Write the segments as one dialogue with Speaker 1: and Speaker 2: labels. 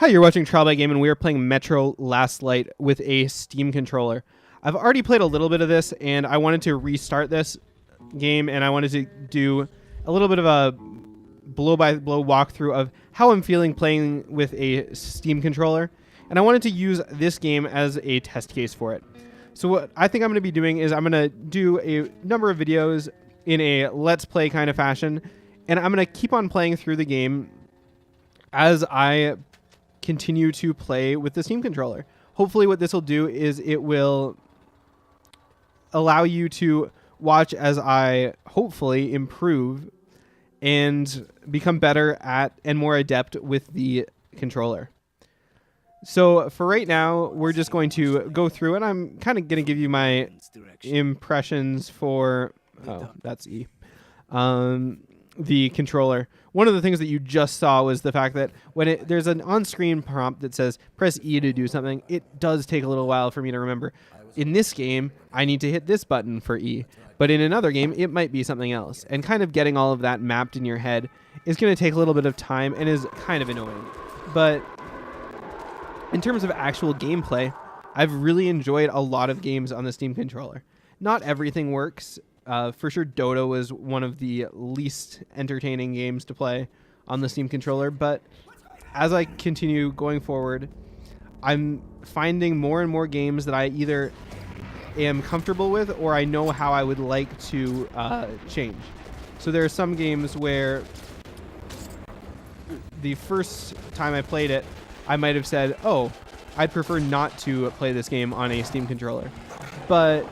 Speaker 1: Hi, you're watching Trial by Game, and we are playing Metro Last Light with a Steam controller. I've already played a little bit of this, and I wanted to restart this game, and I wanted to do a little bit of a blow-by-blow walkthrough of how I'm feeling playing with a Steam controller, and I wanted to use this game as a test case for it. So what I think I'm going to be doing is I'm going to do a number of videos in a Let's Play kind of fashion, and I'm going to keep on playing through the game as I continue to play with the Steam controller. Hopefully what this will do is it will allow you to watch as I hopefully improve and become better at and more adept with the controller. So for right now, we're just going to go through and I'm kind of going to give you my impressions for, oh, that's E, the controller. One of the things that you just saw was the fact that when there's an on-screen prompt that says press E to do something, it does take a little while for me to remember. In this game, I need to hit this button for E, but in another game, it might be something else. And kind of getting all of that mapped in your head is going to take a little bit of time and is kind of annoying. But in terms of actual gameplay, I've really enjoyed a lot of games on the Steam controller. Not everything works. For sure, Dota was one of the least entertaining games to play on the Steam controller, but as I continue going forward, I'm finding more and more games that I either am comfortable with or I know how I would like to change. So there are some games where the first time I played it, I might have said, oh, I'd prefer not to play this game on a Steam controller. But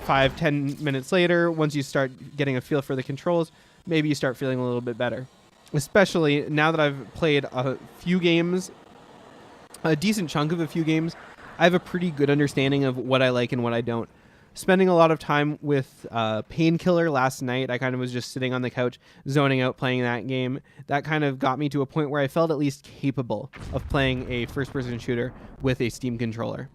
Speaker 1: 5-10 minutes later, once you start getting a feel for the controls, maybe you start feeling a little bit better. Especially now that I've played a few games, a decent chunk of a few games, I have a pretty good understanding of what I like and what I don't. Spending a lot of time with Painkiller last night, I kind of was just sitting on the couch, zoning out playing that game. That kind of got me to a point where I felt at least capable of playing a first-person shooter with a Steam controller.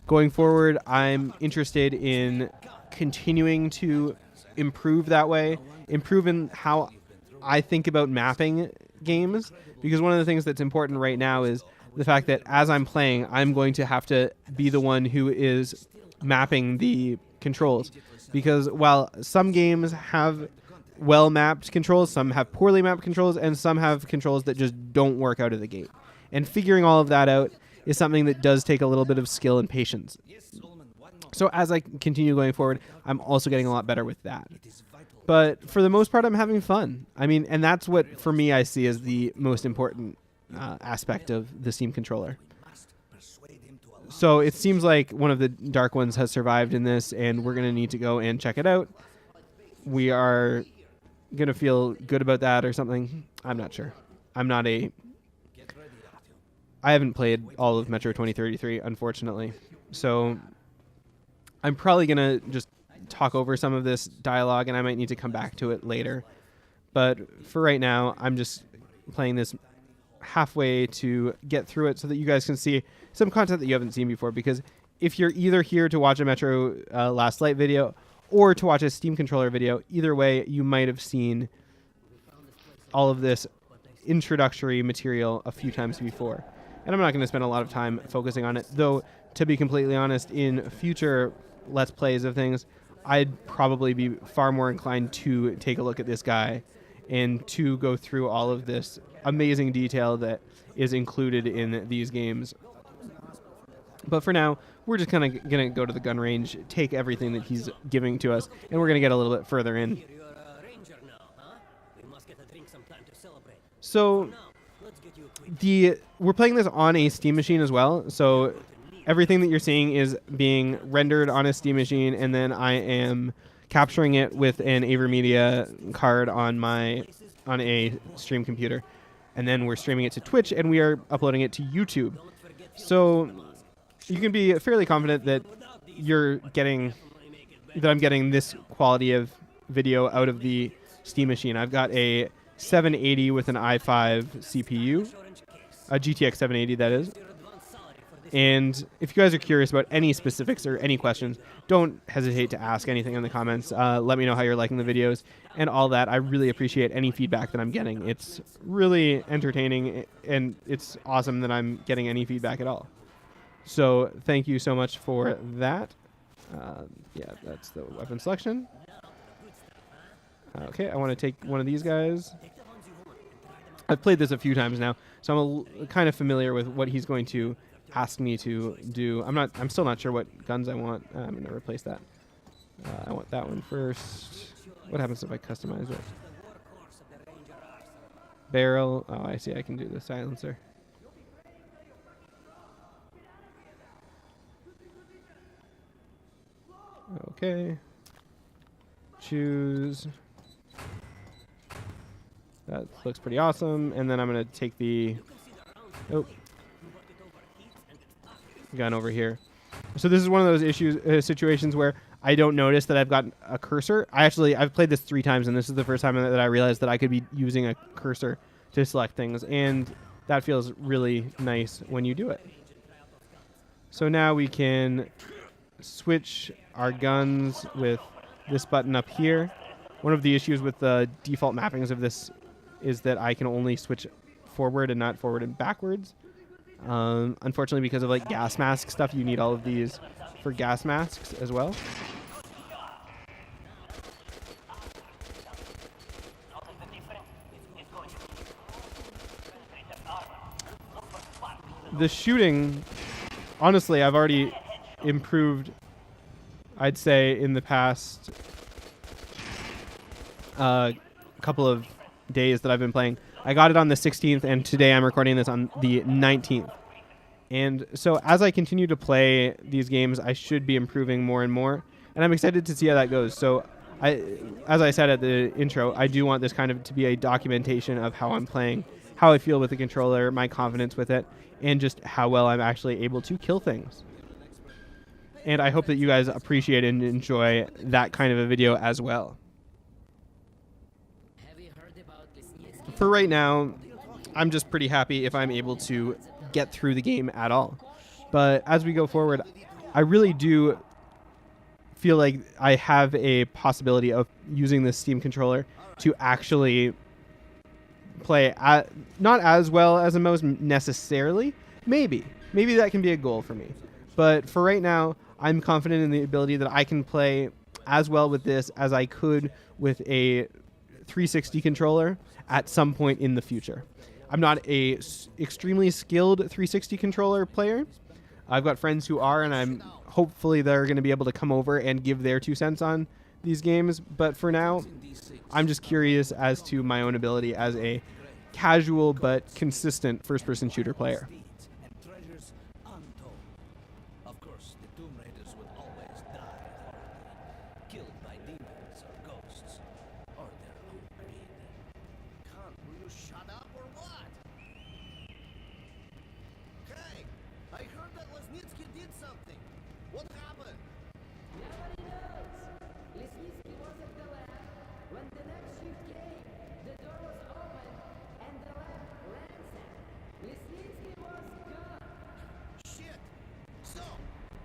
Speaker 1: Going forward, I'm interested in continuing to improve that way, improve in how I think about mapping games, because one of the things that's important right now is the fact that as I'm playing, I'm going to have to be the one who is mapping the controls. Because while some games have well-mapped controls, some have poorly mapped controls, and some have controls that just don't work out of the gate. And figuring all of that out is something that does take a little bit of skill and patience. So as I continue going forward, I'm also getting a lot better with that. But for the most part, I'm having fun. I mean, and that's what, for me, I see as the most important aspect of the Steam controller. So it seems like one of the dark ones has survived in this, and we're going to need to go and check it out. We are going to feel good about that or something. I'm not sure. I haven't played all of Metro 2033, unfortunately. So I'm probably going to just talk over some of this dialogue, and I might need to come back to it later. But for right now, I'm just playing this halfway to get through it so that you guys can see some content that you haven't seen before. Because if you're either here to watch a Metro Last Light video or to watch a Steam controller video, either way, you might have seen all of this introductory material a few times before. And I'm not going to spend a lot of time focusing on it, though, to be completely honest, in future Let's Plays of things, I'd probably be far more inclined to take a look at this guy and to go through all of this amazing detail that is included in these games. But for now, we're just kind of going to go to the gun range, take everything that he's giving to us, and we're going to get a little bit further in. So we're playing this on a Steam machine as well, so everything that you're seeing is being rendered on a Steam machine, and then I am capturing it with an AverMedia card on a stream computer, and then we're streaming it to Twitch, and we are uploading it to YouTube. So you can be fairly confident that I'm getting this quality of video out of the Steam machine. I've got a 780 with an i5 CPU, a GTX 780 that is, And if you guys are curious about any specifics or any questions, don't hesitate to ask anything in the comments. Let me know how you're liking the videos and all that. I really appreciate any feedback that I'm getting. It's really entertaining, and it's awesome that I'm getting any feedback at all. So thank you so much for that. Yeah, that's the weapon selection. Okay, I want to take one of these guys. I've played this a few times now, so I'm kind of familiar with what he's going to ask me to do. I'm still not sure what guns I want. I'm going to replace that. I want that one first. What happens if I customize it? Barrel. Oh, I see. I can do the silencer. Okay. Choose. That looks pretty awesome. And then I'm going to take the gun over here. So this is one of those situations where I don't notice that I've got a cursor. I've played this 3 times, and this is the first time that I realized that I could be using a cursor to select things, and that feels really nice when you do it. So now we can switch our guns with this button up here. One of the issues with the default mappings of this is that I can only switch forward and not forward and backwards. Unfortunately, because of like gas mask stuff, you need all of these for gas masks as well. The shooting, honestly, I've already improved, I'd say, in the past couple of days that I've been playing. I got it on the 16th, and today I'm recording this on the 19th. And so as I continue to play these games, I should be improving more and more, and I'm excited to see how that goes. So as I said at the intro, I do want this kind of to be a documentation of how I'm playing, how I feel with the controller, my confidence with it, and just how well I'm actually able to kill things. And I hope that you guys appreciate and enjoy that kind of a video as well. For right now, I'm just pretty happy if I'm able to get through the game at all. But as we go forward, I really do feel like I have a possibility of using this Steam controller to actually play not as well as hemos necessarily. Maybe that can be a goal for me. But for right now, I'm confident in the ability that I can play as well with this as I could with a 360 controller at some point in the future. I'm not a extremely skilled 360 controller player. I've got friends who are, and hopefully they're going to be able to come over and give their 2 cents on these games. But for now, I'm just curious as to my own ability as a casual but consistent first-person shooter player.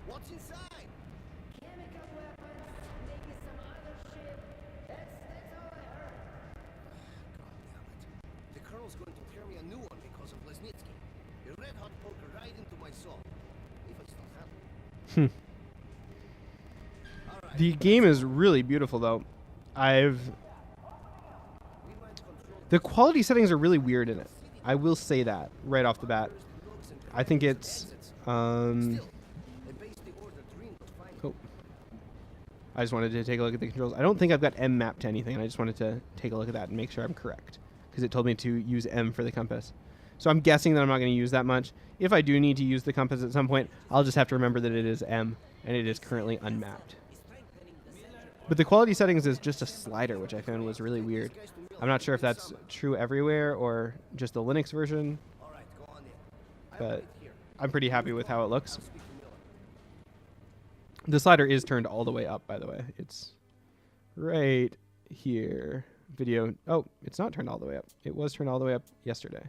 Speaker 2: What's inside? Chemical weapons, maybe some other shit. That's all I heard. God damn it. The colonel's going to tear me a new one because of Lesnitsky. A red-hot poker right into my soul. If I still have it. Right.
Speaker 1: The game is really beautiful, though. The quality settings are really weird in it. I will say that right off the bat. I think it's... I just wanted to take a look at the controls. I don't think I've got M mapped to anything, and I just wanted to take a look at that and make sure I'm correct, because it told me to use M for the compass. So I'm guessing that I'm not going to use that much. If I do need to use the compass at some point, I'll just have to remember that it is M, and it is currently unmapped. But the quality settings is just a slider, which I found was really weird. I'm not sure if that's true everywhere or just the Linux version, but I'm pretty happy with how it looks. The slider is turned all the way up, by the way. It's right here. Video. Oh, it's not turned all the way up. It was turned all the way up yesterday.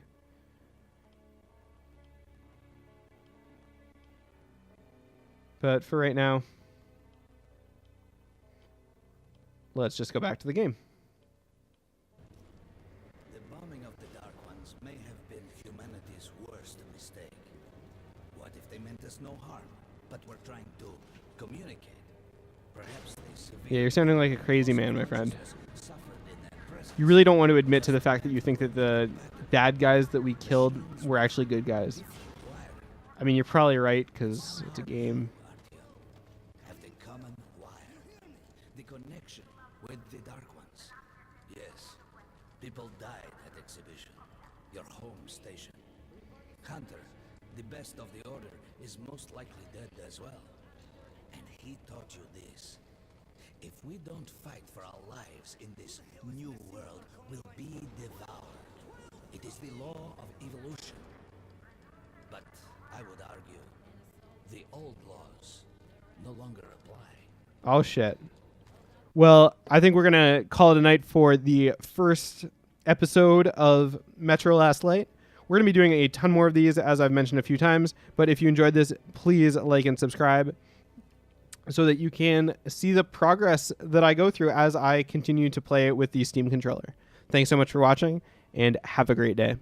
Speaker 1: But for right now, let's just go back to the game.
Speaker 2: The bombing of the Dark Ones may have been humanity's worst mistake. What if they meant us no harm, but were trying to communicate? Perhaps they severely
Speaker 1: Yeah, you're sounding like a crazy man, my friend.
Speaker 2: suffered in that presence.
Speaker 1: You really don't want to admit to the fact that you think that the bad guys that we killed were actually good guys. I mean, you're probably right, because it's a game.
Speaker 2: Have the common wire, the connection with the Dark Ones. Yes, people died at exhibition, your home station. Hunter, the best of the order, is most likely dead as well. And he taught you this. If we don't fight for our lives in this new world, we'll be devoured. It is the law of evolution. But I would argue the old laws no longer apply.
Speaker 1: Oh, shit. Well, I think we're going to call it a night for the first episode of Metro Last Light. We're going to be doing a ton more of these, as I've mentioned a few times. But if you enjoyed this, please like and subscribe so that you can see the progress that I go through as I continue to play with the Steam controller. Thanks so much for watching, and have a great day.